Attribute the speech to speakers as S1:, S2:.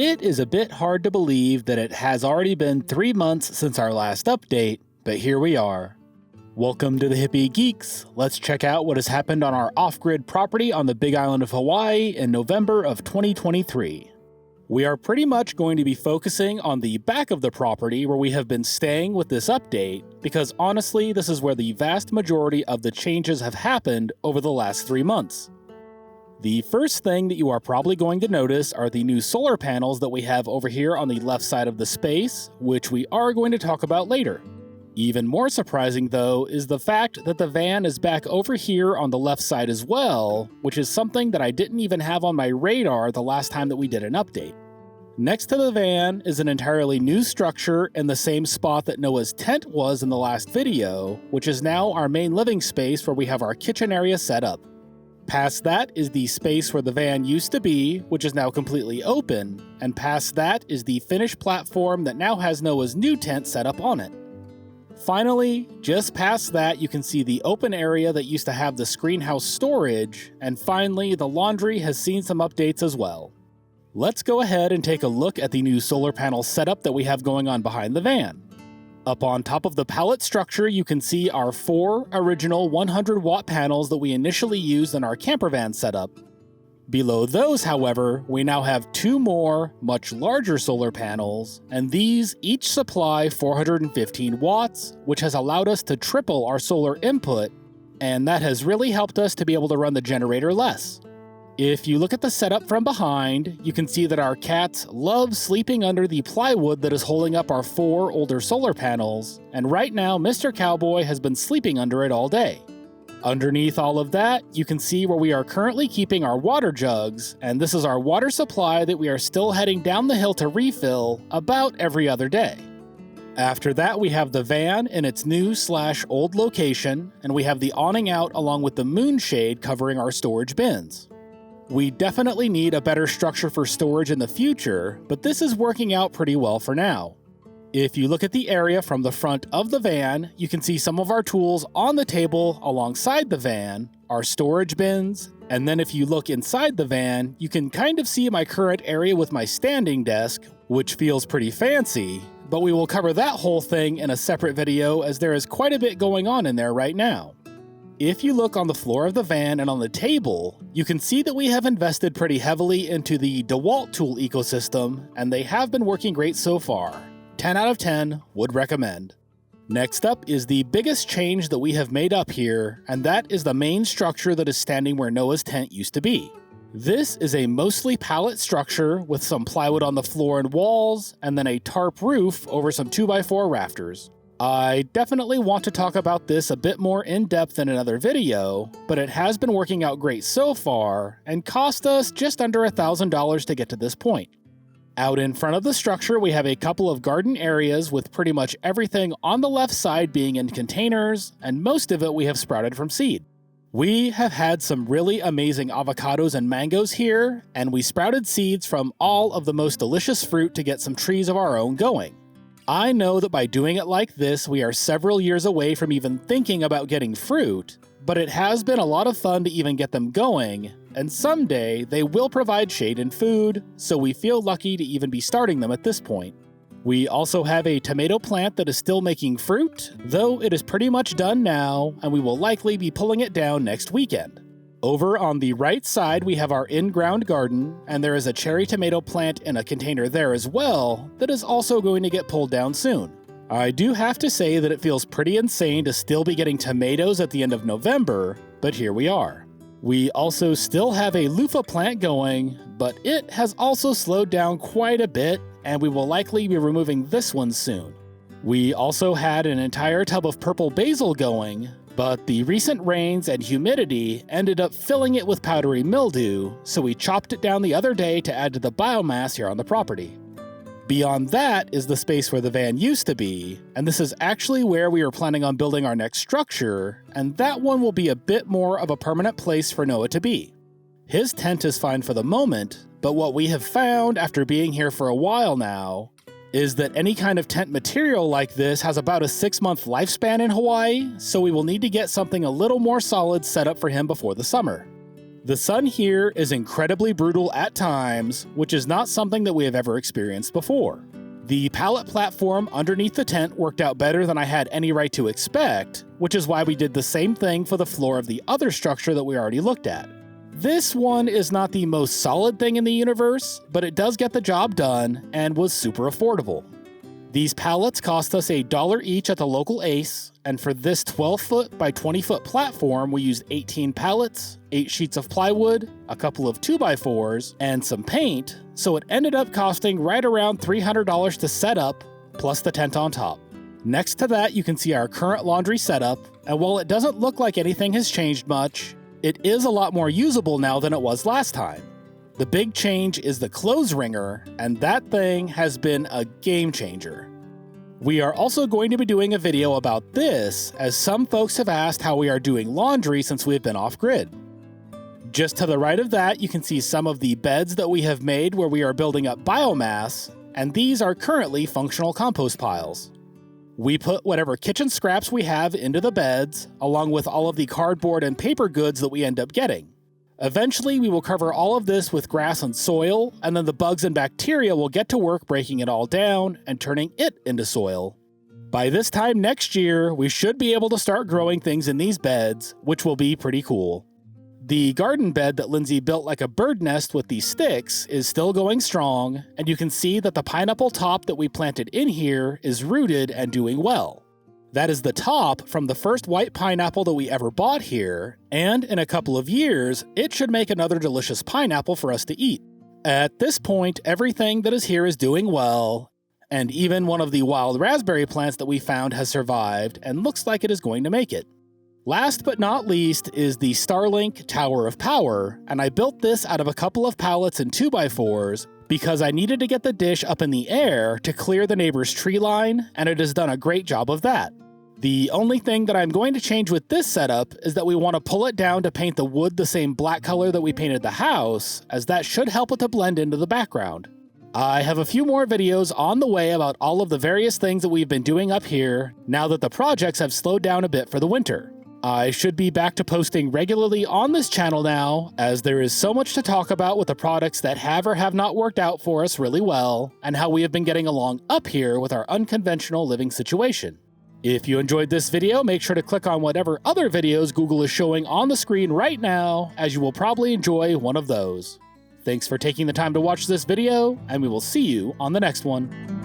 S1: It is a bit hard to believe that it has already been 3 months since our last update, but here we are. Welcome to the Hippie Geeks. Let's check out what has happened on our off-grid property on the Big Island of Hawaii in November of 2023. We are pretty much going to be focusing on the back of the property where we have been staying with this update, because honestly, this is where the vast majority of the changes have happened over the last 3 months. The first thing that you are probably going to notice are the new solar panels that we have over here on the left side of the space, which we are going to talk about later. Even more surprising, though, is the fact that the van is back over here on the left side as well, which is something that I didn't even have on my radar the last time that we did an update. Next to the van is an entirely new structure in the same spot that Noah's tent was in the last video, which is now our main living space where we have our kitchen area set up. Past that is the space where the van used to be, which is now completely open, and past that is the finished platform that now has Noah's new tent set up on it. Finally, just past that you can see the open area that used to have the screenhouse storage, and finally the laundry has seen some updates as well. Let's go ahead and take a look at the new solar panel setup that we have going on behind the van. Up on top of the pallet structure, you can see our 4 original 100-watt panels that we initially used in our camper van setup. Below those, however, we now have 2 more, much larger solar panels, and these each supply 415 watts, which has allowed us to triple our solar input, and that has really helped us to be able to run the generator less. If you look at the setup from behind, you can see that our cats love sleeping under the plywood that is holding up our 4 older solar panels, and right now Mr. Cowboy has been sleeping under it all day. Underneath all of that, you can see where we are currently keeping our water jugs, and this is our water supply that we are still heading down the hill to refill about every other day. After that, we have the van in its new/old location, and we have the awning out along with the moonshade covering our storage bins. We definitely need a better structure for storage in the future, but this is working out pretty well for now. If you look at the area from the front of the van, you can see some of our tools on the table alongside the van, our storage bins, and then if you look inside the van, you can kind of see my current area with my standing desk, which feels pretty fancy, but we will cover that whole thing in a separate video as there is quite a bit going on in there right now. If you look on the floor of the van and on the table, you can see that we have invested pretty heavily into the DeWalt tool ecosystem, and they have been working great so far. 10 out of 10, would recommend. Next up is the biggest change that we have made up here, and that is the main structure that is standing where Noah's tent used to be. This is a mostly pallet structure with some plywood on the floor and walls, and then a tarp roof over some 2x4 rafters. I definitely want to talk about this a bit more in depth in another video, but it has been working out great so far, and cost us just under $1,000 to get to this point. Out in front of the structure, we have a couple of garden areas with pretty much everything on the left side being in containers, and most of it we have sprouted from seed. We have had some really amazing avocados and mangoes here, and we sprouted seeds from all of the most delicious fruit to get some trees of our own going. I know that by doing it like this, we are several years away from even thinking about getting fruit, but it has been a lot of fun to even get them going, and someday they will provide shade and food, so we feel lucky to even be starting them at this point. We also have a tomato plant that is still making fruit, though it is pretty much done now, and we will likely be pulling it down next weekend. Over on the right side, we have our in-ground garden, and there is a cherry tomato plant in a container there as well that is also going to get pulled down soon. I do have to say that it feels pretty insane to still be getting tomatoes at the end of November, but here we are. We also still have a loofah plant going, but it has also slowed down quite a bit, and we will likely be removing this one soon. We also had an entire tub of purple basil going, but the recent rains and humidity ended up filling it with powdery mildew, so we chopped it down the other day to add to the biomass here on the property. Beyond that is the space where the van used to be, and this is actually where we are planning on building our next structure, and that one will be a bit more of a permanent place for Noah to be. His tent is fine for the moment, but what we have found after being here for a while now is that any kind of tent material like this has about a 6-month lifespan in Hawaii, so we will need to get something a little more solid set up for him before the summer. The sun here is incredibly brutal at times, which is not something that we have ever experienced before. The pallet platform underneath the tent worked out better than I had any right to expect, which is why we did the same thing for the floor of the other structure that we already looked at. This one is not the most solid thing in the universe, but it does get the job done and was super affordable. These pallets cost us $1 each at the local Ace, and for this 12-foot by 20-foot platform, we used 18 pallets, 8 sheets of plywood, a couple of 2x4s, and some paint, so it ended up costing right around $300 to set up, plus the tent on top. Next to that, you can see our current laundry setup, and while it doesn't look like anything has changed much, it is a lot more usable now than it was last time. The big change is the clothes wringer, and that thing has been a game changer. We are also going to be doing a video about this, as some folks have asked how we are doing laundry since we've been off-grid. Just to the right of that, you can see some of the beds that we have made where we are building up biomass, and these are currently functional compost piles. We put whatever kitchen scraps we have into the beds, along with all of the cardboard and paper goods that we end up getting. Eventually, we will cover all of this with grass and soil, and then the bugs and bacteria will get to work breaking it all down and turning it into soil. By this time next year, we should be able to start growing things in these beds, which will be pretty cool. The garden bed that Lindsay built like a bird nest with these sticks is still going strong, and you can see that the pineapple top that we planted in here is rooted and doing well. That is the top from the first white pineapple that we ever bought here, and in a couple of years, it should make another delicious pineapple for us to eat. At this point, everything that is here is doing well, and even one of the wild raspberry plants that we found has survived and looks like it is going to make it. Last but not least is the Starlink Tower of Power, and I built this out of a couple of pallets and 2x4s because I needed to get the dish up in the air to clear the neighbor's tree line, and it has done a great job of that. The only thing that I'm going to change with this setup is that we want to pull it down to paint the wood the same black color that we painted the house, as that should help it to blend into the background. I have a few more videos on the way about all of the various things that we've been doing up here now that the projects have slowed down a bit for the winter. I should be back to posting regularly on this channel now, as there is so much to talk about with the products that have or have not worked out for us really well, and how we have been getting along up here with our unconventional living situation. If you enjoyed this video, make sure to click on whatever other videos Google is showing on the screen right now, as you will probably enjoy one of those. Thanks for taking the time to watch this video, and we will see you on the next one.